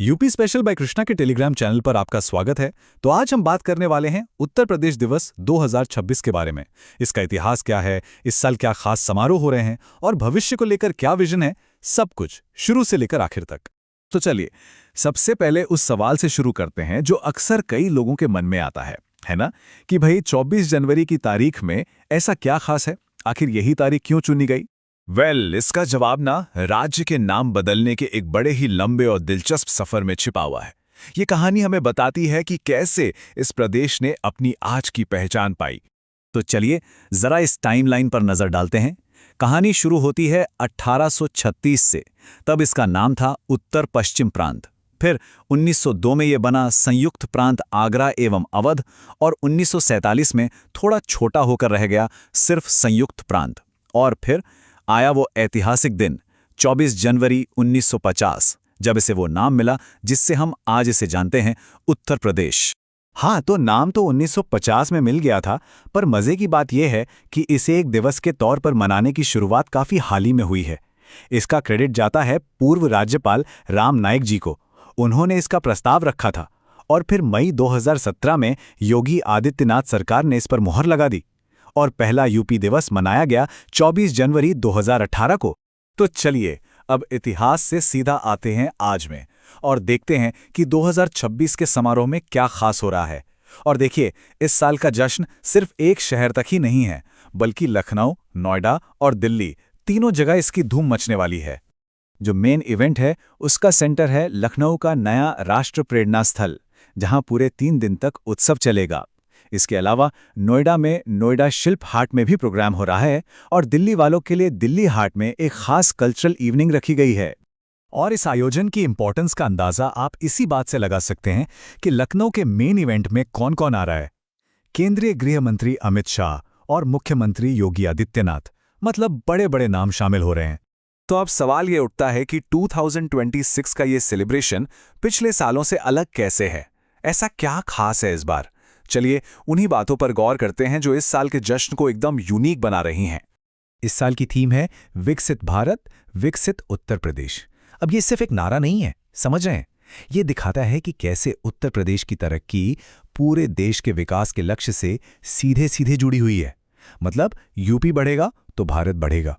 UP special bye Krishna के Telegram channel पर आपका स्वागत है। तो आज हम बात करने वाले हैं उत्तर प्रदेश दिवस 2026 के बारे में। इसका इतिहास क्या है, इस साल क्या खास समारोह हो रहे हैं और भविष्य को लेकर क्या विजन है, सब कुछ शुरू से लेकर आखिर तक। तो चलिए सबसे पहले उस सवाल से शुरू करते हैं जो अक्सर कई लोगों के मन में आता है ना, कि भाई 24 जनवरी की तारीख में ऐसा क्या खास है, आखिर यही तारीख क्यों चुनी गई? इसका जवाब ना राज्य के नाम बदलने के एक बड़े ही लंबे और दिलचस्प सफर में छिपा हुआ है। ये कहानी हमें बताती है कि कैसे इस प्रदेश ने अपनी आज की पहचान पाई। तो चलिए जरा इस टाइमलाइन पर नजर डालते हैं। कहानी शुरू होती है 1836 से। तब इसका नाम था उत्तर पश्चिम प्रांत। फिर 1902 में ये बना संयुक्त प्रांत आगरा एवं अवध, और 1947 में थोड़ा छोटा होकर रह गया सिर्फ संयुक्त प्रांत। और फिर आया वो ऐतिहासिक दिन 24 जनवरी 1950, जब इसे वो नाम मिला जिससे हम आज इसे जानते हैं, उत्तर प्रदेश। हाँ, तो नाम तो 1950 में मिल गया था, पर मजे की बात यह है कि इसे एक दिवस के तौर पर मनाने की शुरुआत काफी हाल ही में हुई है। इसका क्रेडिट जाता है पूर्व राज्यपाल राम नाईक जी को। उन्होंने इसका प्रस्ताव रखा था और फिर मई 2017 में योगी आदित्यनाथ सरकार ने इस पर मुहर लगा दी और पहला यूपी दिवस मनाया गया 24 जनवरी 2018 को। तो चलिए अब इतिहास से सीधा आते हैं आज में और देखते हैं कि 2026 के समारोह में क्या खास हो रहा है। और देखिए, इस साल का जश्न सिर्फ एक शहर तक ही नहीं है, बल्कि लखनऊ, नोएडा और दिल्ली, तीनों जगह इसकी धूम मचने वाली है। जो मेन इवेंट है उसका सेंटर है लखनऊ का नया राष्ट्र प्रेरणा स्थल, जहां पूरे 3 दिन तक उत्सव चलेगा। इसके अलावा नोएडा में नोएडा शिल्प हाट में भी प्रोग्राम हो रहा है और दिल्ली वालों के लिए दिल्ली हाट में एक खास कल्चरल इवनिंग रखी गई है। और इस आयोजन की इंपॉर्टेंस का अंदाजा आप इसी बात से लगा सकते हैं कि लखनऊ के मेन इवेंट में कौन कौन आ रहा है। केंद्रीय गृह मंत्री अमित शाह और मुख्यमंत्री योगी आदित्यनाथ, मतलब बड़े बड़े नाम शामिल हो रहे हैं। तो अब सवाल ये उठता है कि 2026 का ये सेलिब्रेशन पिछले सालों से अलग कैसे है, ऐसा क्या खास है इस बार। चलिए उन्हीं बातों पर गौर करते हैं जो इस साल के जश्न को एकदम यूनिक बना रही हैं। इस साल की थीम है विकसित भारत, विकसित उत्तर प्रदेश। अब ये सिर्फ एक नारा नहीं है, समझ रहे हैं, ये दिखाता है कि कैसे उत्तर प्रदेश की तरक्की पूरे देश के विकास के लक्ष्य से सीधे सीधे जुड़ी हुई है। मतलब यूपी बढ़ेगा तो भारत बढ़ेगा।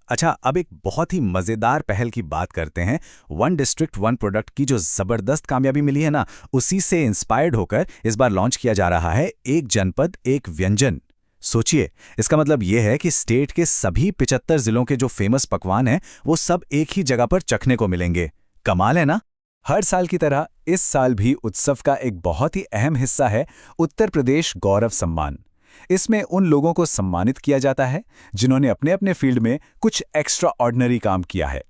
अच्छा, अब एक बहुत ही मजेदार पहल की बात करते हैं। वन डिस्ट्रिक्ट वन प्रोडक्ट की जो जबरदस्त कामयाबी मिली है ना, उसी से इंस्पायर्ड होकर इस बार लॉन्च किया जा रहा है एक जनपद एक व्यंजन। सोचिए, इसका मतलब यह है कि स्टेट के सभी 75 जिलों के जो फेमस पकवान हैं वो सब एक ही जगह पर चखने को मिलेंगे। कमाल है ना। हर साल की तरह इस साल भी उत्सव का एक बहुत ही अहम हिस्सा है उत्तर प्रदेश गौरव सम्मान। इसमें उन लोगों को सम्मानित किया जाता है जिन्होंने अपने अपने फील्ड में कुछ एक्स्ट्रा ऑर्डिनरी काम किया है।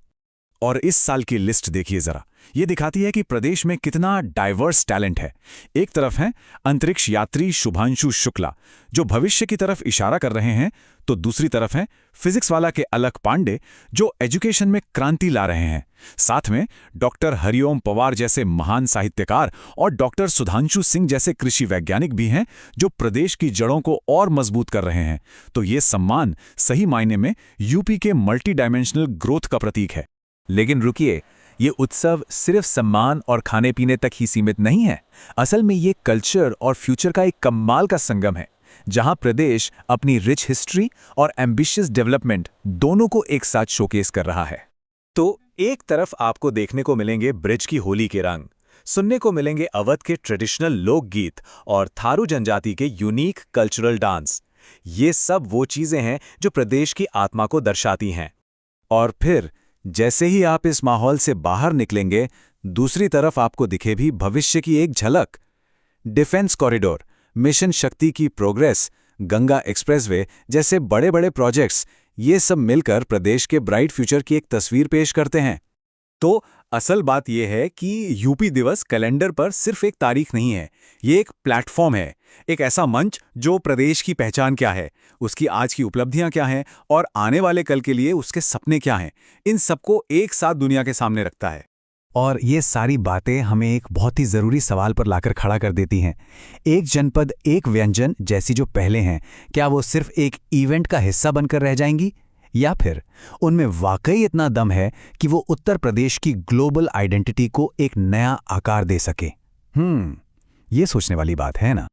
और इस साल की लिस्ट देखिए जरा, ये दिखाती है कि प्रदेश में कितना डाइवर्स टैलेंट है। एक तरफ हैं अंतरिक्ष यात्री शुभांशु शुक्ला, जो भविष्य की तरफ इशारा कर रहे हैं, तो दूसरी तरफ हैं फिजिक्स वाला के अलक पांडे, जो एजुकेशन में क्रांति ला रहे हैं। साथ में डॉक्टर हरिओम पवार जैसे महान साहित्यकार और डॉक्टर सुधांशु सिंह जैसे कृषि वैज्ञानिक भी हैं, जो प्रदेश की जड़ों को और मजबूत कर रहे हैं। तो ये सम्मान सही मायने में यूपी के मल्टी डायमेंशनल ग्रोथ का प्रतीक है। लेकिन रुकिए, ये उत्सव सिर्फ सम्मान और खाने पीने तक ही सीमित नहीं है। असल में ये कल्चर और फ्यूचर का एक कमाल का संगम है, जहां प्रदेश अपनी रिच हिस्ट्री और एम्बिशियस डेवलपमेंट दोनों को एक साथ शोकेस कर रहा है। तो एक तरफ आपको देखने को मिलेंगे ब्रिज की होली के रंग, सुनने को मिलेंगे अवध के ट्रेडिशनल लोकगीत और थारू जनजाति के यूनिक कल्चरल डांस। ये सब वो चीजें हैं जो प्रदेश की आत्मा को दर्शाती हैं। और फिर जैसे ही आप इस माहौल से बाहर निकलेंगे, दूसरी तरफ आपको दिखे भी भविष्य की एक झलक। डिफेंस कॉरिडोर, मिशन शक्ति की प्रोग्रेस, गंगा एक्सप्रेसवे जैसे बड़े बड़े प्रोजेक्ट्स, ये सब मिलकर प्रदेश के ब्राइट फ्यूचर की एक तस्वीर पेश करते हैं। तो असल बात यह है कि यूपी दिवस कैलेंडर पर सिर्फ एक तारीख नहीं है, ये एक प्लेटफॉर्म है, एक ऐसा मंच जो प्रदेश की पहचान क्या है, उसकी आज की उपलब्धियां क्या हैं और आने वाले कल के लिए उसके सपने क्या हैं, इन सबको एक साथ दुनिया के सामने रखता है। और ये सारी बातें हमें एक बहुत ही ज़रूरी सवाल पर लाकर खड़ा कर देती हैं। एक जनपद एक व्यंजन जैसी जो पहले हैं, क्या वो सिर्फ एक इवेंट का हिस्सा बनकर रह जाएंगी, या फिर उनमें वाकई इतना दम है कि वो उत्तर प्रदेश की ग्लोबल आइडेंटिटी को एक नया आकार दे सके? ये सोचने वाली बात है ना।